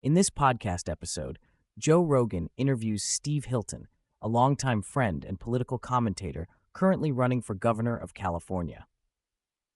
In this podcast episode, Joe Rogan interviews Steve Hilton, a longtime friend and political commentator currently running for governor of California.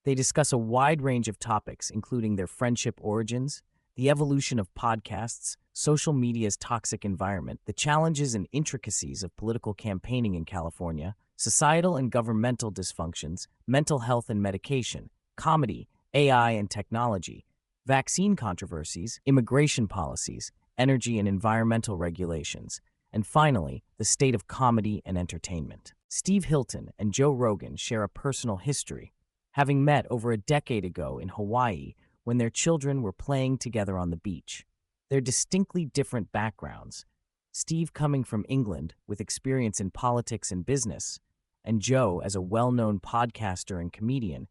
They discuss a wide range of topics, including their friendship origins, the evolution of podcasts, social media's toxic environment, the challenges and intricacies of political campaigning in California, societal and governmental dysfunctions, mental health and medication, comedy, AI and technology, vaccine controversies, immigration policies, energy and environmental regulations, and finally, the state of comedy and entertainment. Steve Hilton and Joe Rogan share a personal history, having met over a decade ago in Hawaii when their children were playing together on the beach. Their distinctly different backgrounds, Steve coming from England with experience in politics and business, and Joe as a well-known podcaster and comedian,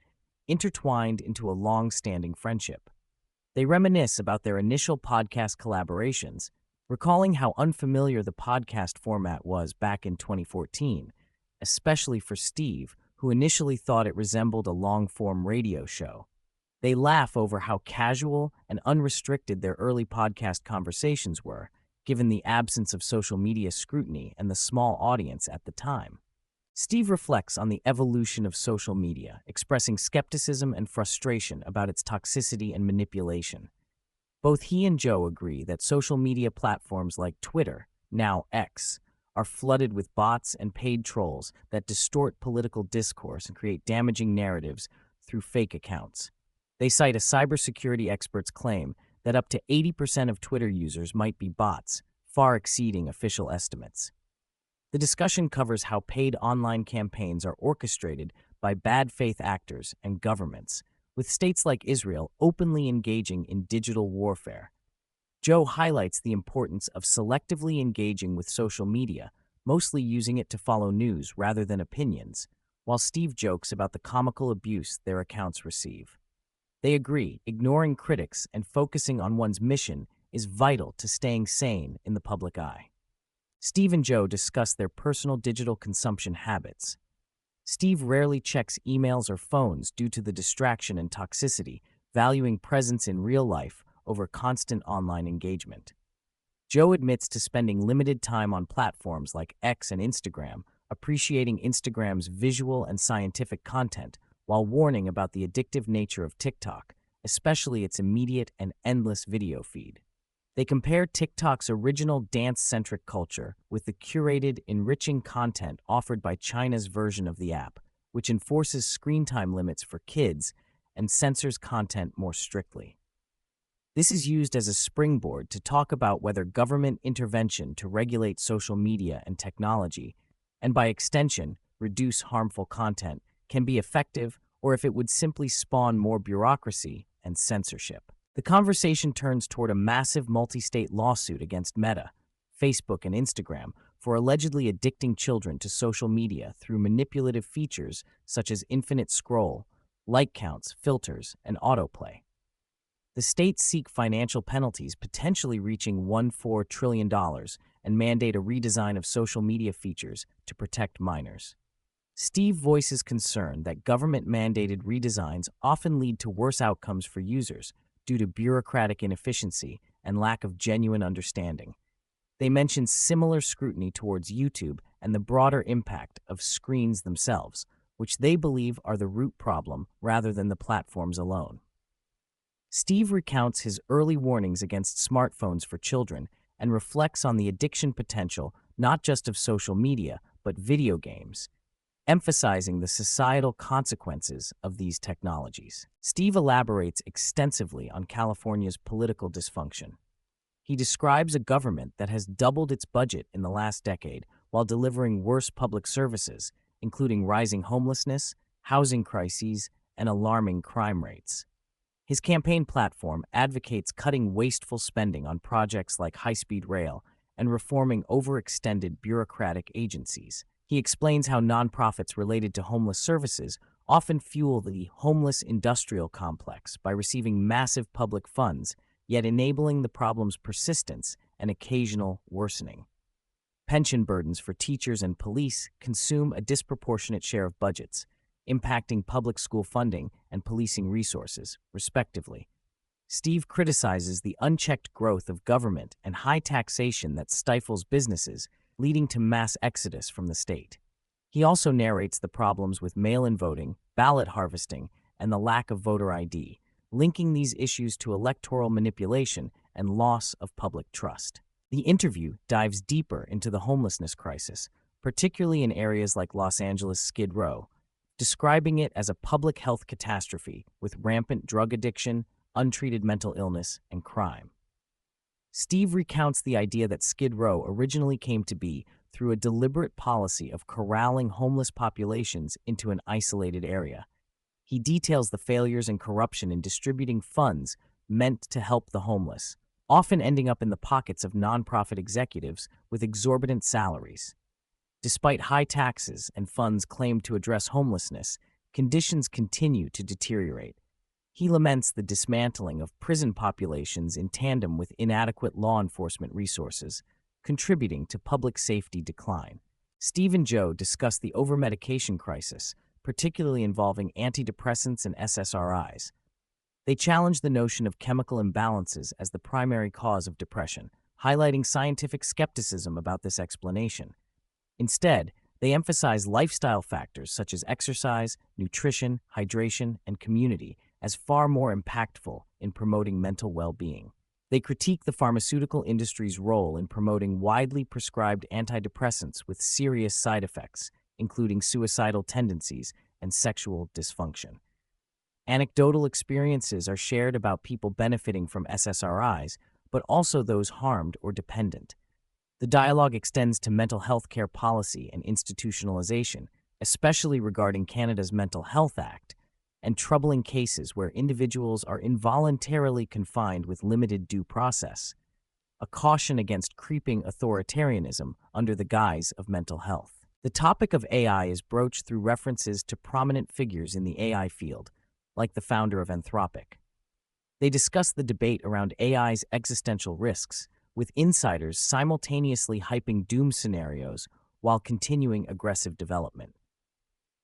intertwined into a long-standing friendship. They reminisce about their initial podcast collaborations, recalling how unfamiliar the podcast format was back in 2014, especially for Steve, who initially thought it resembled a long-form radio show. They laugh over how casual and unrestricted their early podcast conversations were, given the absence of social media scrutiny and the small audience at the time. Steve reflects on the evolution of social media, expressing skepticism and frustration about its toxicity and manipulation. Both he and Joe agree that social media platforms like Twitter, now X, are flooded with bots and paid trolls that distort political discourse and create damaging narratives through fake accounts. They cite a cybersecurity expert's claim that up to 80% of Twitter users might be bots, far exceeding official estimates. The discussion covers how paid online campaigns are orchestrated by bad faith actors and governments, with states like Israel openly engaging in digital warfare. Joe highlights the importance of selectively engaging with social media, mostly using it to follow news rather than opinions, while Steve jokes about the comical abuse their accounts receive. They agree ignoring critics and focusing on one's mission is vital to staying sane in the public eye. Steve and Joe discuss their personal digital consumption habits. Steve rarely checks emails or phones due to the distraction and toxicity, valuing presence in real life over constant online engagement. Joe admits to spending limited time on platforms like X and Instagram, appreciating Instagram's visual and scientific content, while warning about the addictive nature of TikTok, especially its immediate and endless video feed. They compare TikTok's original dance-centric culture with the curated, enriching content offered by China's version of the app, which enforces screen time limits for kids and censors content more strictly. This is used as a springboard to talk about whether government intervention to regulate social media and technology, and by extension, reduce harmful content, can be effective, or if it would simply spawn more bureaucracy and censorship. The conversation turns toward a massive multi-state lawsuit against Meta, Facebook, and Instagram for allegedly addicting children to social media through manipulative features such as infinite scroll, like counts, filters, and autoplay. The states seek financial penalties potentially reaching $1.4 trillion and mandate a redesign of social media features to protect minors. Steve voices concern that government-mandated redesigns often lead to worse outcomes for users due to bureaucratic inefficiency and lack of genuine understanding. They mention similar scrutiny towards YouTube and the broader impact of screens themselves, which they believe are the root problem rather than the platforms alone. Steve recounts his early warnings against smartphones for children and reflects on the addiction potential not just of social media, but video games, emphasizing the societal consequences of these technologies. Steve elaborates extensively on California's political dysfunction. He describes a government that has doubled its budget in the last decade while delivering worse public services, including rising homelessness, housing crises, and alarming crime rates. His campaign platform advocates cutting wasteful spending on projects like high-speed rail and reforming overextended bureaucratic agencies. He explains how nonprofits related to homeless services often fuel the homeless industrial complex by receiving massive public funds, yet enabling the problem's persistence and occasional worsening. Pension burdens for teachers and police consume a disproportionate share of budgets, impacting public school funding and policing resources, respectively. Steve criticizes the unchecked growth of government and high taxation that stifles businesses, leading to mass exodus from the state. He also narrates the problems with mail-in voting, ballot harvesting, and the lack of voter ID, linking these issues to electoral manipulation and loss of public trust. The interview dives deeper into the homelessness crisis, particularly in areas like Los Angeles' Skid Row, describing it as a public health catastrophe with rampant drug addiction, untreated mental illness, and crime. Steve recounts the idea that Skid Row originally came to be through a deliberate policy of corralling homeless populations into an isolated area. He details the failures and corruption in distributing funds meant to help the homeless, often ending up in the pockets of nonprofit executives with exorbitant salaries. Despite high taxes and funds claimed to address homelessness, conditions continue to deteriorate. He laments the dismantling of prison populations in tandem with inadequate law enforcement resources, contributing to public safety decline. Steve and Joe discuss the overmedication crisis, particularly involving antidepressants and SSRIs. They challenge the notion of chemical imbalances as the primary cause of depression, highlighting scientific skepticism about this explanation. Instead, they emphasize lifestyle factors such as exercise, nutrition, hydration, and community as far more impactful in promoting mental well-being. They critique the pharmaceutical industry's role in promoting widely prescribed antidepressants with serious side effects, including suicidal tendencies and sexual dysfunction. Anecdotal experiences are shared about people benefiting from SSRIs, but also those harmed or dependent. The dialogue extends to mental health care policy and institutionalization, especially regarding Canada's Mental Health Act, and troubling cases where individuals are involuntarily confined with limited due process, a caution against creeping authoritarianism under the guise of mental health. The topic of AI is broached through references to prominent figures in the AI field, like the founder of Anthropic. They discuss the debate around AI's existential risks, with insiders simultaneously hyping doom scenarios while continuing aggressive development.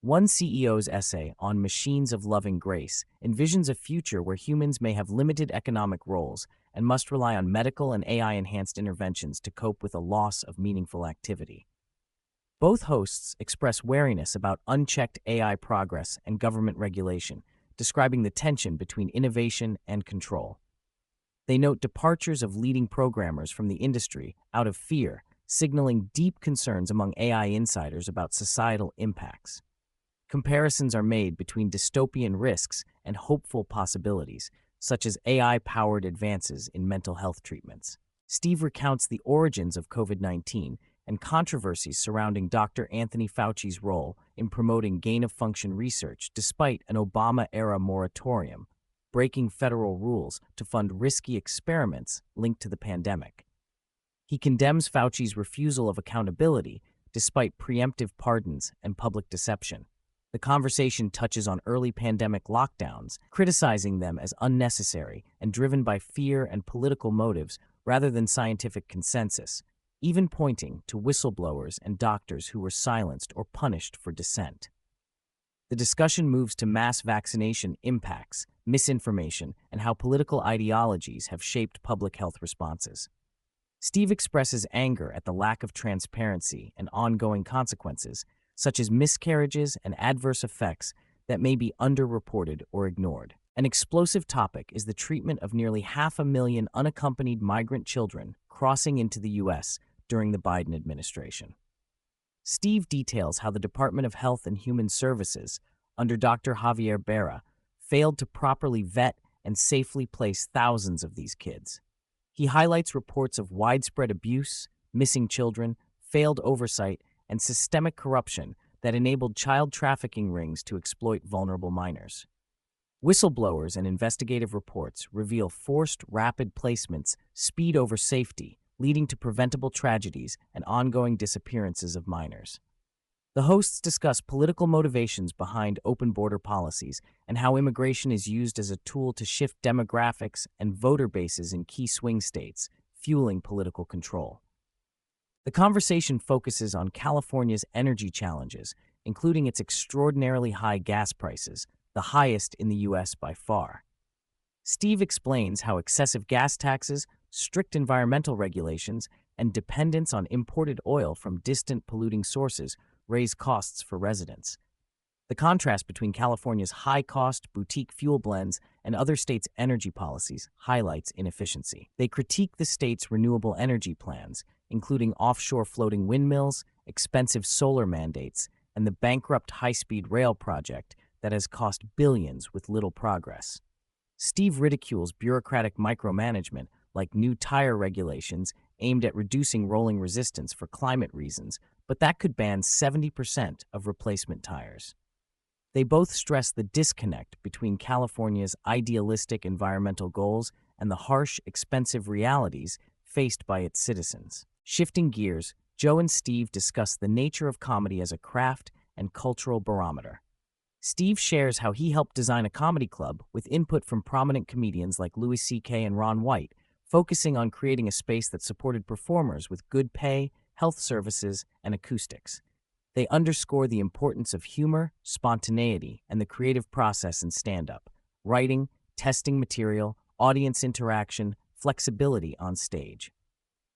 One CEO's essay on Machines of Loving Grace envisions a future where humans may have limited economic roles and must rely on medical and AI-enhanced interventions to cope with a loss of meaningful activity. Both hosts express wariness about unchecked AI progress and government regulation, describing the tension between innovation and control. They note departures of leading programmers from the industry out of fear, signaling deep concerns among AI insiders about societal impacts. Comparisons are made between dystopian risks and hopeful possibilities, such as AI-powered advances in mental health treatments. Steve recounts the origins of COVID-19 and controversies surrounding Dr. Anthony Fauci's role in promoting gain-of-function research despite an Obama-era moratorium, breaking federal rules to fund risky experiments linked to the pandemic. He condemns Fauci's refusal of accountability despite preemptive pardons and public deception. The conversation touches on early pandemic lockdowns, criticizing them as unnecessary and driven by fear and political motives rather than scientific consensus, even pointing to whistleblowers and doctors who were silenced or punished for dissent. The discussion moves to mass vaccination impacts, misinformation, and how political ideologies have shaped public health responses. Steve expresses anger at the lack of transparency and ongoing consequences, such as miscarriages and adverse effects that may be underreported or ignored. An explosive topic is the treatment of nearly 500,000 unaccompanied migrant children crossing into the U.S. during the Biden administration. Steve details how the Department of Health and Human Services, under Dr. Javier Berra, failed to properly vet and safely place thousands of these kids. He highlights reports of widespread abuse, missing children, failed oversight, and systemic corruption that enabled child trafficking rings to exploit vulnerable minors. Whistleblowers and investigative reports reveal forced rapid placements speed over safety, leading to preventable tragedies and ongoing disappearances of minors. The hosts discuss political motivations behind open border policies and how immigration is used as a tool to shift demographics and voter bases in key swing states, fueling political control. The conversation focuses on California's energy challenges, including its extraordinarily high gas prices, the highest in the U.S. by far. Steve explains how excessive gas taxes, strict environmental regulations, and dependence on imported oil from distant polluting sources raise costs for residents. The contrast between California's high-cost boutique fuel blends and other states' energy policies highlights inefficiency. They critique the state's renewable energy plans, including offshore floating windmills, expensive solar mandates, and the bankrupt high-speed rail project that has cost billions with little progress. Steve ridicules bureaucratic micromanagement like new tire regulations aimed at reducing rolling resistance for climate reasons, but that could ban 70% of replacement tires. They both stress the disconnect between California's idealistic environmental goals and the harsh, expensive realities faced by its citizens. Shifting gears, Joe and Steve discuss the nature of comedy as a craft and cultural barometer. Steve shares how he helped design a comedy club with input from prominent comedians like Louis C.K. and Ron White, focusing on creating a space that supported performers with good pay, health services, and acoustics. They underscore the importance of humor, spontaneity, and the creative process in stand-up: writing, testing material, audience interaction, flexibility on stage.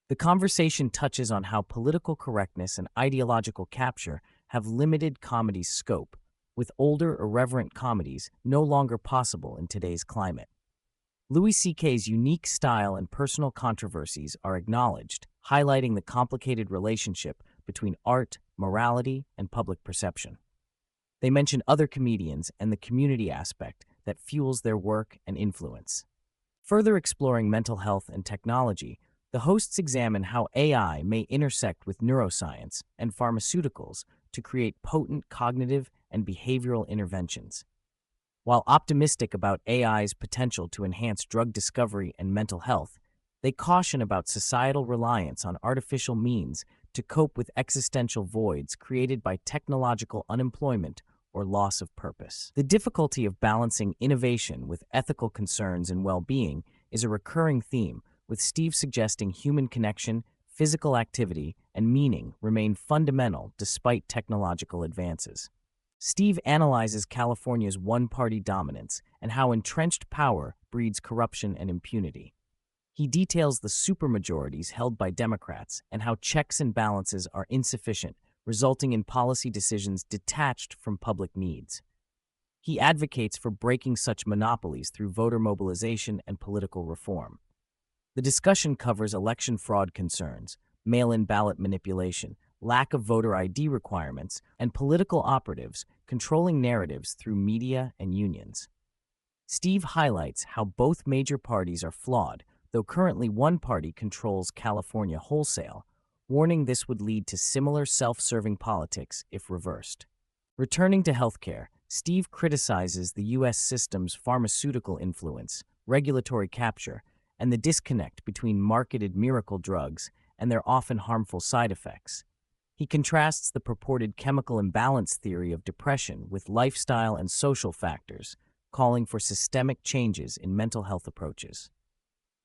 The conversation touches on how political correctness and ideological capture have limited comedy's scope, with older, irreverent comedies no longer possible in today's climate. Louis C.K.'s unique style and personal controversies are acknowledged, highlighting the complicated relationship between art, morality, and public perception. They mention other comedians and the community aspect that fuels their work and influence. Further exploring mental health and technology, the hosts examine how AI may intersect with neuroscience and pharmaceuticals to create potent cognitive and behavioral interventions. While optimistic about AI's potential to enhance drug discovery and mental health, they caution about societal reliance on artificial means to cope with existential voids created by technological unemployment or loss of purpose. The difficulty of balancing innovation with ethical concerns and well-being is a recurring theme, with Steve suggesting human connection, physical activity, and meaning remain fundamental despite technological advances. Steve analyzes California's one-party dominance and how entrenched power breeds corruption and impunity. He details the supermajorities held by Democrats and how checks and balances are insufficient, resulting in policy decisions detached from public needs. He advocates for breaking such monopolies through voter mobilization and political reform. The discussion covers election fraud concerns, mail-in ballot manipulation, lack of voter ID requirements, and political operatives controlling narratives through media and unions. Steve highlights how both major parties are flawed, though currently one party controls California wholesale, warning this would lead to similar self-serving politics if reversed. Returning to healthcare, Steve criticizes the U.S. system's pharmaceutical influence, regulatory capture, and the disconnect between marketed miracle drugs and their often harmful side effects. He contrasts the purported chemical imbalance theory of depression with lifestyle and social factors, calling for systemic changes in mental health approaches.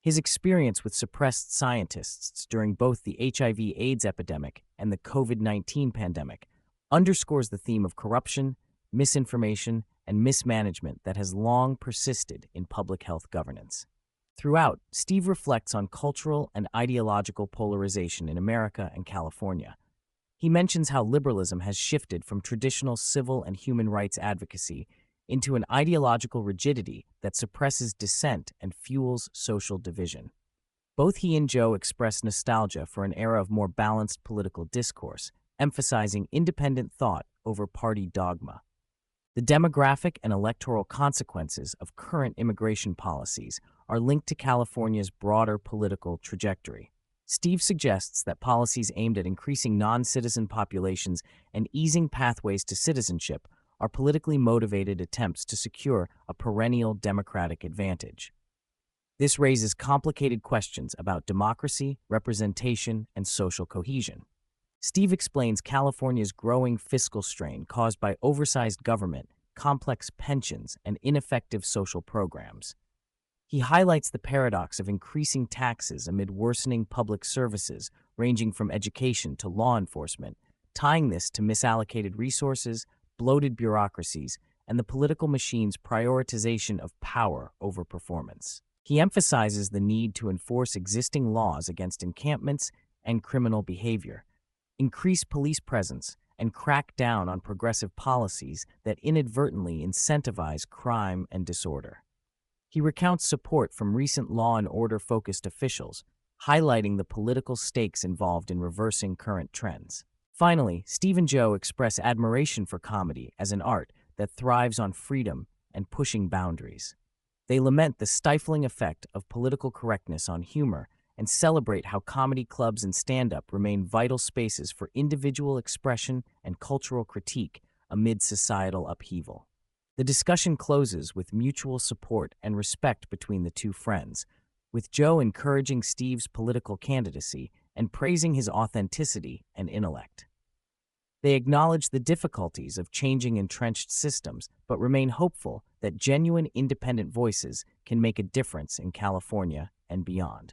His experience with suppressed scientists during both the HIV/AIDS epidemic and the COVID-19 pandemic underscores the theme of corruption, misinformation, and mismanagement that has long persisted in public health governance. Throughout, Steve reflects on cultural and ideological polarization in America and California. He mentions how liberalism has shifted from traditional civil and human rights advocacy into an ideological rigidity that suppresses dissent and fuels social division. Both he and Joe express nostalgia for an era of more balanced political discourse, emphasizing independent thought over party dogma. The demographic and electoral consequences of current immigration policies are linked to California's broader political trajectory. Steve suggests that policies aimed at increasing non-citizen populations and easing pathways to citizenship are politically motivated attempts to secure a perennial democratic advantage. This raises complicated questions about democracy, representation, and social cohesion. Steve explains California's growing fiscal strain caused by oversized government, complex pensions, and ineffective social programs. He highlights the paradox of increasing taxes amid worsening public services ranging from education to law enforcement, tying this to misallocated resources, bloated bureaucracies, and the political machine's prioritization of power over performance. He emphasizes the need to enforce existing laws against encampments and criminal behavior, increase police presence, and crack down on progressive policies that inadvertently incentivize crime and disorder. He recounts support from recent law and order-focused officials, highlighting the political stakes involved in reversing current trends. Finally, Steve and Joe express admiration for comedy as an art that thrives on freedom and pushing boundaries. They lament the stifling effect of political correctness on humor and celebrate how comedy clubs and stand-up remain vital spaces for individual expression and cultural critique amid societal upheaval. The discussion closes with mutual support and respect between the two friends, with Joe encouraging Steve's political candidacy and praising his authenticity and intellect. They acknowledge the difficulties of changing entrenched systems, but remain hopeful that genuine independent voices can make a difference in California and beyond.